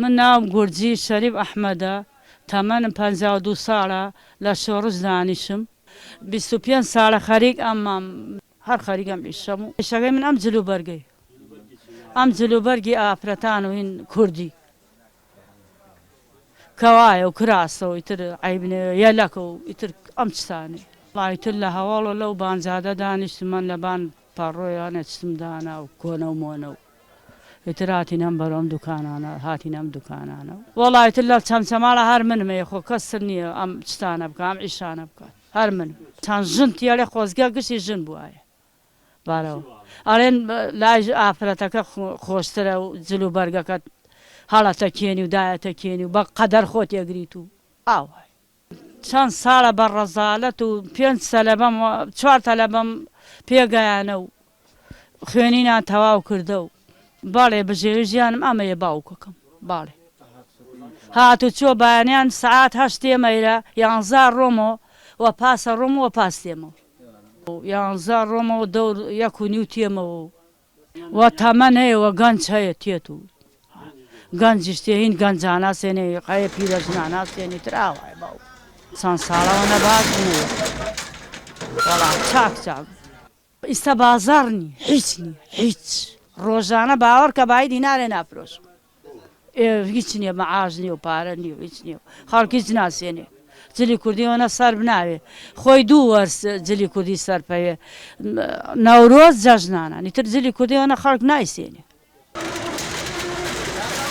من ناوم گورجی شەریف ئەحمەدە تەمەنم 52 ساڵە لە شۆڕش دانیشم 25 ساڵە خەریک ئەمام هەر خەریکەم ئیشەم و ئیشەکەی من ئەم جلوبەرگەی ئەم جلوبەرگی ئافرەتان و هین کوردی کەوایە و کراسەوە ئیتر عیبنێ یەلەکە و ئیتر ئەم چتانێ وڵایتر لە هەواڵە لەو بانجادە دانیشتم من لە بان پەڕۆیانە چتم دانا و کۆنە و مۆنە و ئیتر هاتینەم بەرەم دوکانانە هاتینەم دوکانانە وەڵایتر لە چەمچەماڵە هەر منمەیە خۆ کەسر نییە ئەم چتانە بکە ئەم ئیشانە بکات هەر من چەند ژن تیاڵێ خۆزگە گشتی ژن بووایە بارەوە ئەڵێن لای ئافرەتەکە خۆشترە و جلوبەرگەکەت هەڵەتە کێنی و دایەتە کێنی و بە قەدەر خۆت یەگریت و ئاوای چەند ساڵە بە ڕەزالەت و 5 سەلەبەم 4 تەلەبەم پێگەیانە و خوێنینان تەواو کردە و باڵێ بژێوی ژیانم ئەمەیە باوکەکەم باڵێ هاتو چۆ بەیانیان سعات 8 مەیرە 11 ڕۆمۆ و پاسە ڕۆم و پاس تێمەوە 11 ڕۆمەوە دەور 1.5 تێمەوە و تەمەن هەیەوە گەنج هەیە تێت و گەنجیش تێ هین گەنجانە سێنێ قەیە پیرەژنانە سێنی تراوای باو چەند ساڵەوە نەباز بوو وەڵام چاک چاک ئیستا بازار نی هیچ نی هیچ ڕۆژانە باوەڕ کە بای دینارێ نافرۆشم هیچ نییە مەعاش نییە و پارە نییە هیچ نییە خەڵکی هیچ ناسێنێ جلی کوردیەوەنە سەر بناوێ خۆی دوو وەرس جلی کوردی سەرپەیە نەورۆز جەژنانە ئیتر جلی کوردیەوەنە خەڵک نایسێنێ